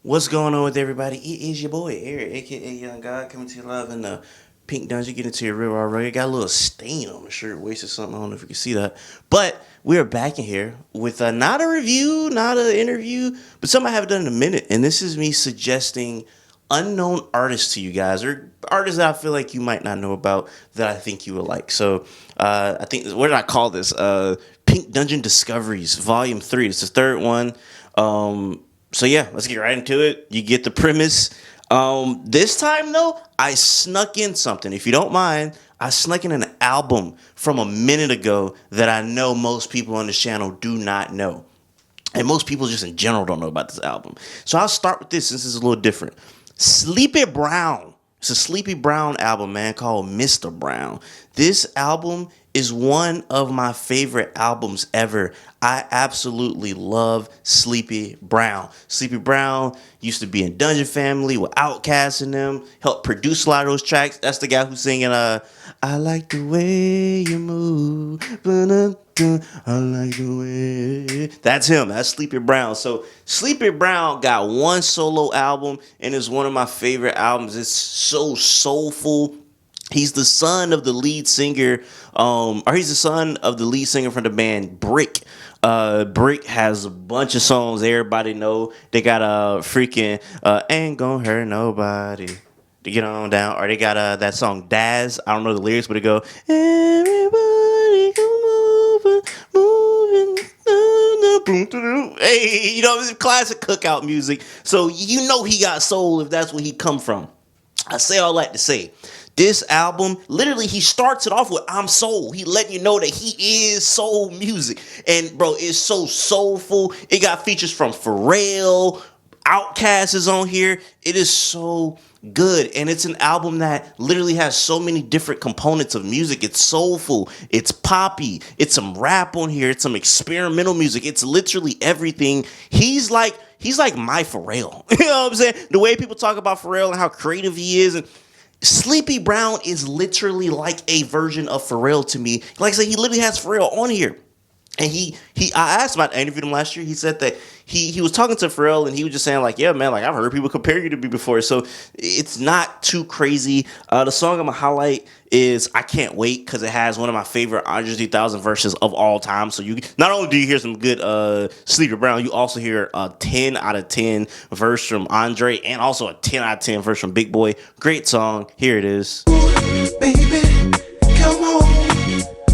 What's going on with everybody? It is your boy Eric, aka Young God, coming to you live in the pink dungeon. Get into your real already. Got a little stain on my shirt, wasted something. I don't know if you can see that, but we are back in here with not a review, not an interview, but something I haven't done in a minute. And this is me suggesting unknown artists to you guys, or artists that I feel like you might not know about that I think you would like. So I think, what did I call this? Pink Dungeon Discoveries, Volume 3. It's the third one. So yeah, let's get right into it. You get the premise. This time though, I snuck in something. If you don't mind, I snuck in an album from a minute ago that I know most people on this channel do not know. And most people just in general don't know about this album. So I'll start with this since it's a little different. Sleepy Brown. It's a Sleepy Brown album, man, called Mr. Brown. This album is one of my favorite albums ever. I absolutely love Sleepy Brown. Sleepy Brown used to be in Dungeon Family with Outkast and them. Helped produce a lot of those tracks. That's the guy who's singing I like the way you move. I like the way. That's him. That's Sleepy Brown. So Sleepy Brown got one solo album and is one of my favorite albums. It's so soulful. He's the son of the lead singer, or he's the son of the lead singer from the band Brick. Brick has a bunch of songs everybody know. They got a freaking Ain't Gonna Hurt Nobody to Get On Down. Or they got that song Daz. I don't know the lyrics, but it go, everybody come moving. Hey, you know, this is classic cookout music. So you know he got soul if that's where he come from. I say all that to say, this album, literally, he starts it off with I'm soul. He letting you know that he is soul music. And, bro, it's so soulful. It got features from Pharrell. Outkast is on here. It is so good. And it's an album that literally has so many different components of music. It's soulful. It's poppy. It's some rap on here. It's some experimental music. It's literally everything. He's like my Pharrell. You know what I'm saying? The way people talk about Pharrell and how creative he is, and Sleepy Brown is literally like a version of Pharrell to me. Like I said, he literally has Pharrell on here. And I asked him, I interviewed him last year. He said that he was talking to Pharrell and he was just saying like, yeah, man, like I've heard people compare you to me before. So it's not too crazy. The song I'm going to highlight is I Can't Wait, because it has one of my favorite Andre 3000 verses of all time. So you not only do you hear some good Sleepy Brown, you also hear a 10 out of 10 verse from Andre and also a 10 out of 10 verse from Big Boy. Great song. Here it is. Baby, come on.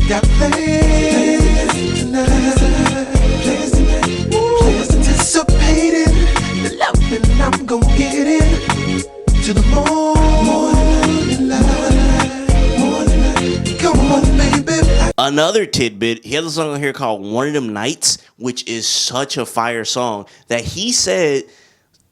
Got plans tonight. Plans anticipating the loving I'm gonna get in to the morning light. Come on, baby. Another tidbit, he has a song on here called One of Them Nights, which is such a fire song that he said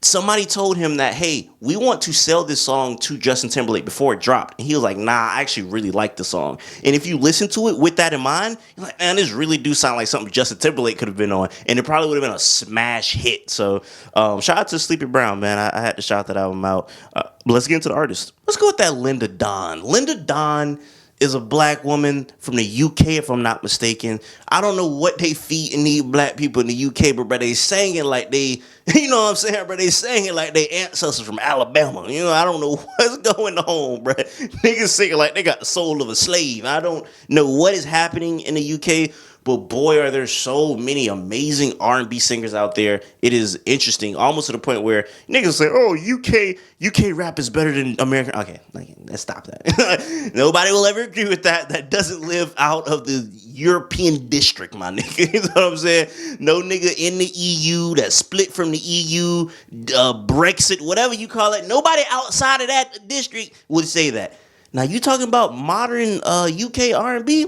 somebody told him that, hey, we want to sell this song to Justin Timberlake before it dropped. And he was like, nah, I actually really like the song. And if you listen to it with that in mind, you're like, man, this really do sound like something Justin Timberlake could have been on. And it probably would have been a smash hit. So shout out to Sleepy Brown, man. I had to shout that album out. But let's get into the artist. Let's go with that Linda Dawn. Linda Dawn is a black woman from the UK, if I'm not mistaken. I don't know what they feed and need black people in the UK, but they sang it like they, you know what I'm saying, bro? They sang it like they ancestors from Alabama. You know, I don't know what's going on, bro. Niggas singing like they got the soul of a slave. I don't know what is happening in the UK, but boy, are there so many amazing R&B singers out there. It is interesting, almost to the point where niggas say, oh, UK rap is better than American. Okay, let's stop that. Nobody will ever agree with that. That doesn't live out of the European district, my nigga. You know what I'm saying? No nigga in the EU that split from the EU, Brexit, whatever you call it. Nobody outside of that district would say that. Now, you talking about modern UK R&B?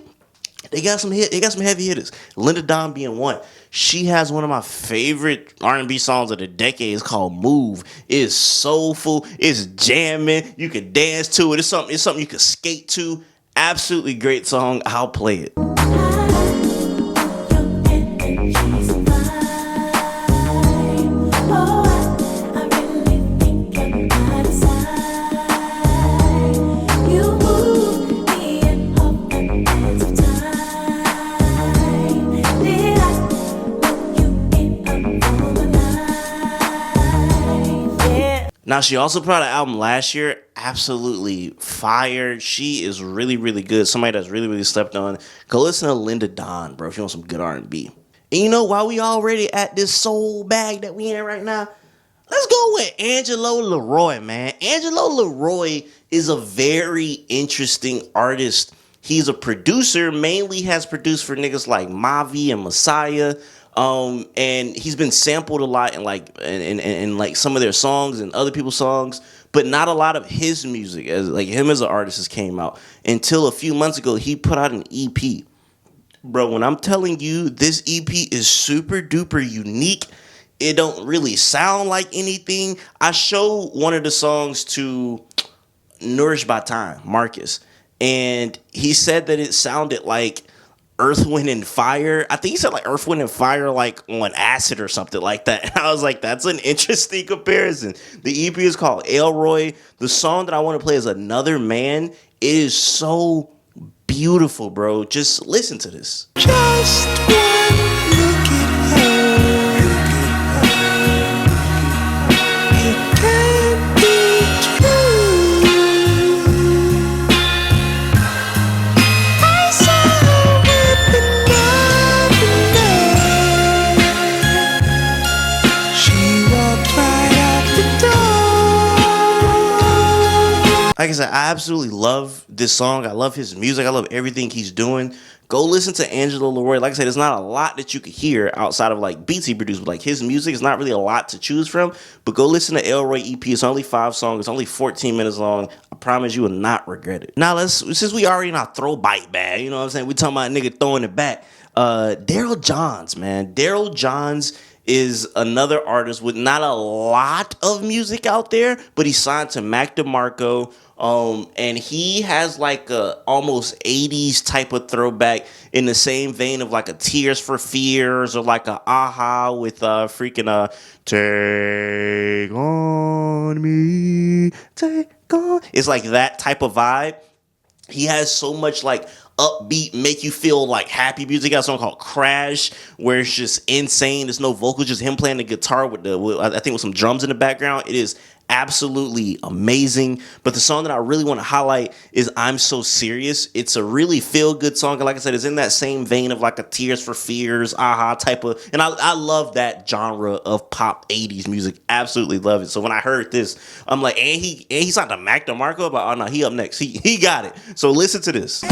They got some heavy hitters. Linda Dawn being one. She has one of my favorite R&B songs of the decade. It's called Move. It's soulful. It's jamming. You can dance to it. It's something you can skate to. Absolutely great song. I'll play it. Now she also put out an album last year, absolutely fire. She is really, really good. Somebody that's really, really slept on. Go listen to Linda Dawn, bro, if you want some good R&B. And you know, while we already at this soul bag that we in right now, let's go with Angelo Leroy, man. Angelo Leroy is a very interesting artist. He's a producer, mainly has produced for niggas like Mavi and Messiah. And he's been sampled a lot in like some of their songs and other people's songs, but not a lot of his music as like him as an artist has came out until a few months ago. He put out an EP, bro. When I'm telling you, this EP is super duper unique. It don't really sound like anything. I showed one of the songs to Nourished by Time, Marcus, and he said that it sounded like Earth, Wind, and Fire. I think he said like Earth, Wind, and Fire like on acid or something like that. And I was like, that's an interesting comparison. The EP is called Elroy. The song that I want to play is Another Man. It is so beautiful, bro. Just listen to this. Just one look at her. It can't be true. I saw her whipping up and down. She walked right out the door. Like I said, I absolutely love this song. I love his music. I love everything he's doing. Go listen to Angelo Leroy. Like I said, there's not a lot that you could hear outside of like beats he produced. But like his music is not really a lot to choose from. But go listen to Elroy EP. It's only 5 songs. It's only 14 minutes long. I promise you will not regret it. Now since we already in our throw bite bag, you know what I'm saying? We talking about a nigga throwing it back. Daryl Johns, man. Daryl Johns is another artist with not a lot of music out there, but he signed to Mac DeMarco. And he has like a almost 80s type of throwback in the same vein of like a Tears for Fears or like a Aha with freaking Take On Me, Take On. It's like that type of vibe. He has so much like upbeat, make you feel like happy music. He got a song called Crash where it's just insane. There's no vocals, just him playing the guitar with I think with some drums in the background. It is absolutely amazing. But the song that I really want to highlight is I'm So Serious. It's a really feel good song. And like I said, it's in that same vein of like a Tears for Fears, Aha type of, and I love that genre of pop 80s music. Absolutely love it. So when I heard this, I'm like, and he's not the Mac DeMarco, but oh no, he up next. He got it. So listen to this.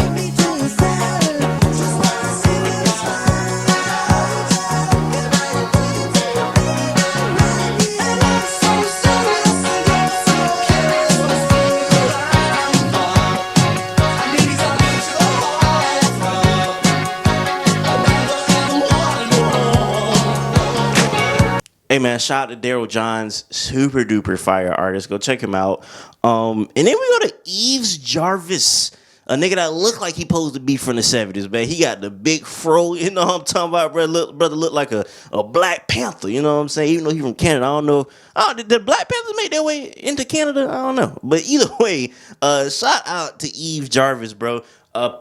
Hey man, shout out to Daryl Johns, super duper fire artist. Go check him out. And then we go to Eves Jarvis, a nigga that look like he supposed to be from the 70s, man. He got the big fro, you know what I'm talking about, brother look like a Black Panther, you know what I'm saying? Even though he's from Canada, I don't know. Oh, did Black Panthers make their way into Canada? I don't know. But either way, shout out to Eves Jarvis, bro. His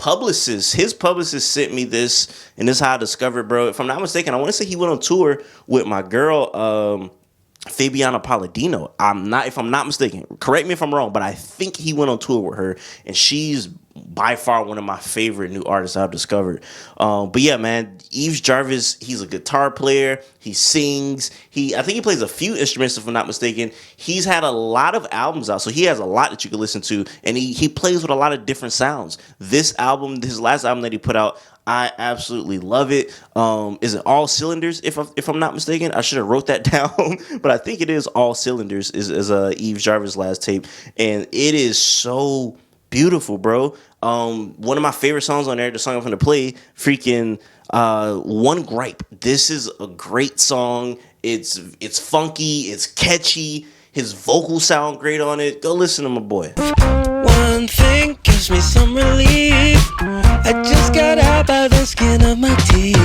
publicist sent me this, and this is how I discovered, bro. If I'm not mistaken, I want to say he went on tour with my girl, Fabiana Palladino. If I'm not mistaken, correct me if I'm wrong, but I think he went on tour with her, and she's by far one of my favorite new artists I've discovered. But yeah, man, Eves Jarvis, he's a guitar player. He sings. I think he plays a few instruments, if I'm not mistaken. He's had a lot of albums out, so he has a lot that you can listen to, and he plays with a lot of different sounds. This last album that he put out, I absolutely love it. Is it All Cylinders? If I'm not mistaken, I should have wrote that down, but I think it is All Cylinders. Is Eves Jarvis' last tape, and it is so beautiful, bro. One of my favorite songs on there, the song I'm gonna play, freaking One Gripe. This is a great song. It's funky, it's catchy. His vocals sound great on it. Go listen to my boy. One thing gives me some relief. I just got out by the skin of my teeth.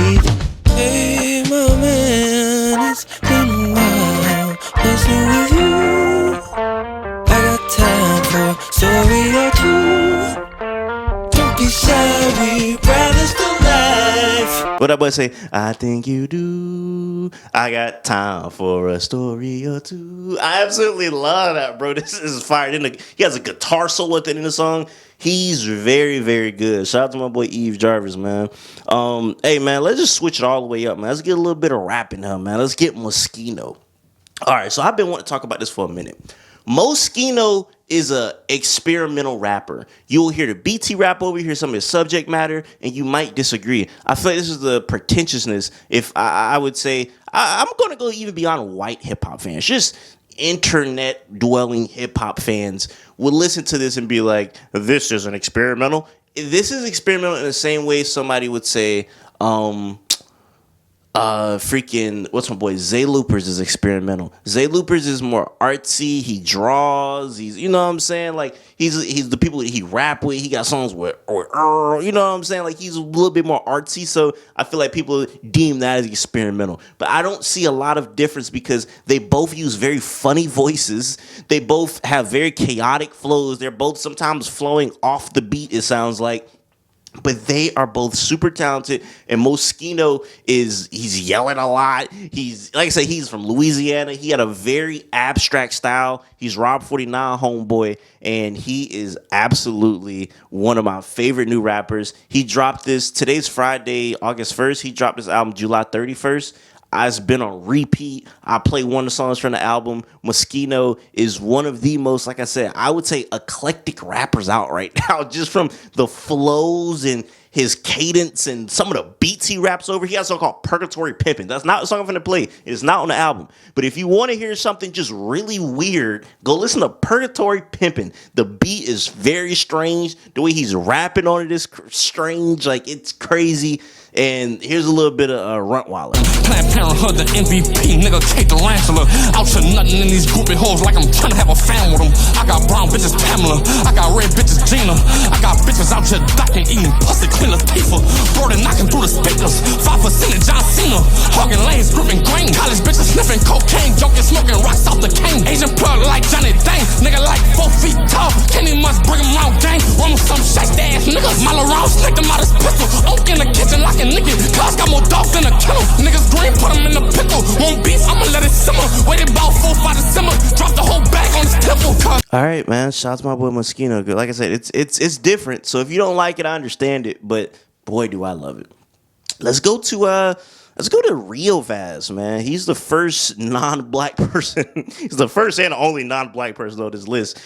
Hey, my man, it's been a while messing with you. I got time for a story or two. Don't be shy, we brothers for life. What that boy say? I think you do. two. I got time for a story or two. I absolutely love that, bro. This is fire. He has a guitar solo at the end of the song. He's very, very good. Shout out to my boy Eve Jarvis, man. Hey, man, let's just switch it all the way up, man. Let's get a little bit of rap in here, man. Let's get Mosquito. All right, so I've been wanting to talk about this for a minute. Mosquito is a experimental rapper. You'll hear the BT rap over, hear some of his subject matter, and you might disagree. I feel like this is the pretentiousness. If I would say, I'm going to go even beyond white hip hop fans, just internet dwelling hip hop fans would listen to this and be like, this is an experimental. This is experimental in the same way somebody would say, freaking what's my boy Zay Loopers is experimental. Zay Loopers is more artsy. He draws. He's, you know what I'm saying, like he's the people that he rap with. He got songs with or you know what I'm saying, like he's a little bit more artsy. So I feel like people deem that as experimental. But I don't see a lot of difference because they both use very funny voices. They both have very chaotic flows. They're both sometimes flowing off the beat, it sounds like. But they are both super talented, and Mosquito he's yelling a lot. He's, like I said, he's from Louisiana. He had a very abstract style. He's Rob 49 homeboy, and he is absolutely one of my favorite new rappers. He dropped this, today's Friday, August 1st. He dropped this album July 31st. It's been on repeat. I play one of the songs from the album. Mosquito is one of the most, like I said, I would say eclectic rappers out right now, just from the flows and his cadence and some of the beats he raps over. He has a song called Purgatory Pimpin'. That's not a song I'm going to play. It's not on the album. But if you want to hear something just really weird, go listen to Purgatory Pimpin'. The beat is very strange. The way he's rapping on it is strange. Like, it's crazy. And here's a little bit of Runtweiler. Planned Parenthood, the MVP, nigga Kate Tarantula. Out to nothing in these groupie hoes like I'm trying to have a fan with them. I got brown bitches Pamela, I got red bitches Gina. I got bitches out here docking, eating pussy Queen Latifah. Brody knocking through the speakers, 5% of John Cena. Hogging lanes, gripping grain. College bitches sniffing cocaine, joking, smoking rocks off the cane. Asian plug like Johnny Dang, nigga like 4 feet tall. Kenny must bring him round gang. Run with some shite ass niggas. Mile around, slick them out his pistol. Oak in the kitchen like Nicky, cuz got more dogs than a kennel. Niggas green, put them in the pickle. Want beef, I'ma let it simmer. Waited about 4, 5 to simmer. Drop the whole bag on his temple. All right, man. Shout out to my boy Mosquito. Like I said, it's different. So if you don't like it, I understand it. But boy, do I love it. Let's go to Rio Vaz, man. He's the first non-black person. He's the first and only non-black person on this list.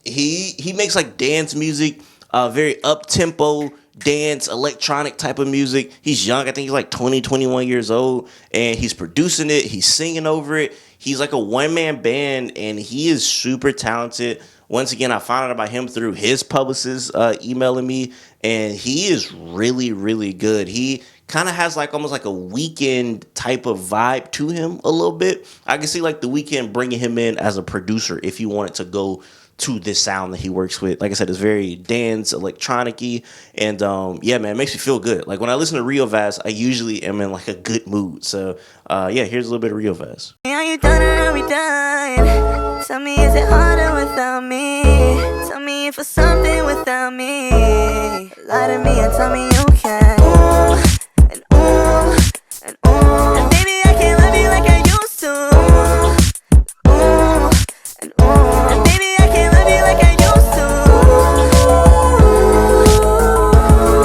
He makes like dance music, very up-tempo dance, electronic type of music. He's young. I think he's like 20, 21 years old, and he's producing it. He's singing over it. He's like a one-man band, and he is super talented. Once again, I found out about him through his publicist emailing me, and he is really, really good. He kind of has like almost like a Weeknd type of vibe to him a little bit. I can see like the Weeknd bringing him in as a producer if you wanted to go to this sound that he works with. Like I said, it's very dance, electronic-y, and yeah, man, it makes me feel good. Like when I listen to Rio Vaz, I usually am in like a good mood. So yeah, here's a little bit of Rio Vaz. Are you done or are we done? Tell me, is it harder without me? Tell me if it's something without me. Lie to me and tell me you can. Ooh, and ooh, and ooh. And baby, I can't love you like I used to. Ooh, and ooh. And baby, I can't love you like I used to.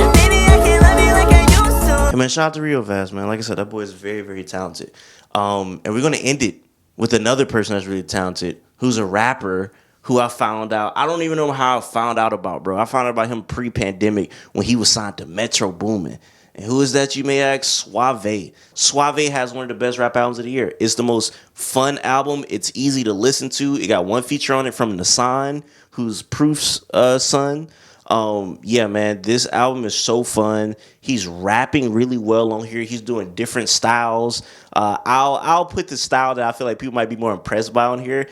And baby, I can't love you like I used to. Hey man, shout out to Rio Vaz, man. Like I said, that boy is very, very talented. And we're gonna end it with another person that's really talented, who's a rapper who I found out. I don't even know how I found out about, bro. I found out about him pre-pandemic when he was signed to Metro Boomin. And who is that, you may ask? Suave. Suave has one of the best rap albums of the year. It's the most fun album. It's easy to listen to. It got one feature on it from Nassan, who's Proof's son. Yeah, man, this album is so fun. He's rapping really well on here. He's doing different styles. I'll put the style that I feel like people might be more impressed by on here.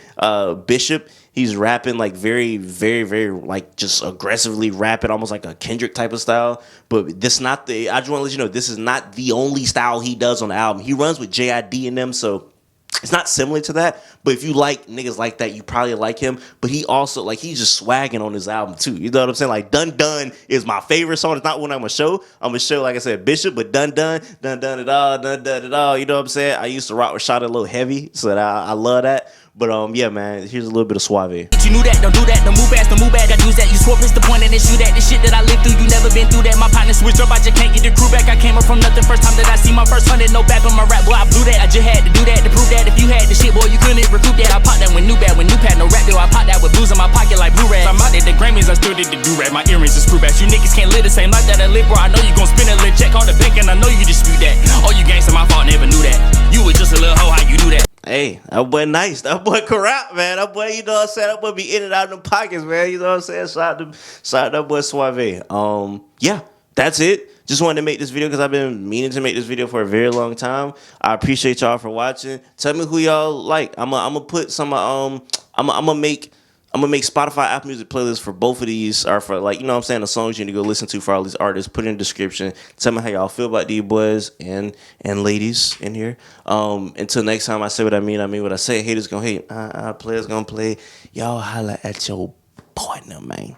Bishop, he's rapping like very, very, very like just aggressively rapping, almost like a Kendrick type of style. But this not the. I just want to let you know this is not the only style he does on the album. He runs with JID in them, so It's not similar to that, but if you like niggas like that, you probably like him. But he also, like, he's just swagging on his album too. You know what I'm saying? Like, Dun Dun is my favorite song. It's not one I'm gonna show. I'm gonna show, like I said, Bishop, but Dun Dun, Dun Dun it all, Dun Dun it all. You know what I'm saying? I used to rock with Shot a little heavy, so that I love that. But yeah, man, here's a little bit of Suave. You knew that, don't do that, don't move fast, don't move back. I use that, you swore pistol point and then shoot at the shit that I lived through. You never been through that. My partner switched up, I just can't get the crew back. I came up from nothing first time that I see my first 100. No back on my rap, boy, I blew that. I just had to do that to prove that if you had the shit, boy, you couldn't recoup that. I popped that when new bad, when new pad, no rap deal. I popped that with blues in my pocket like Blu-ray. I'm out at the Grammys, I still did the do-rag. My earrings is screw back. You niggas can't live the same life that I live, bro. I know you gon' spend a little check on the bank and I know you dispute that. Oh, you gangsta, my fault, never knew that. You was just a little hoe, how you do that? Hey, that boy nice. That boy can rap, man. That boy, you know what I'm saying? That boy be in and out of the pockets, man. You know what I'm saying? Shout out to that boy Suave. Yeah, that's it. Just wanted to make this video because I've been meaning to make this video for a very long time. I appreciate y'all for watching. Tell me who y'all like. I'm gonna put some I'm gonna make Spotify Apple Music playlists for both of these, or for, like, you know what I'm saying, the songs you need to go listen to for all these artists. Put it in the description. Tell me how y'all feel about these boys and ladies in here. Until next time, I say what I mean what I say. Haters gonna hate. Players gonna play. Y'all holla at your partner, man.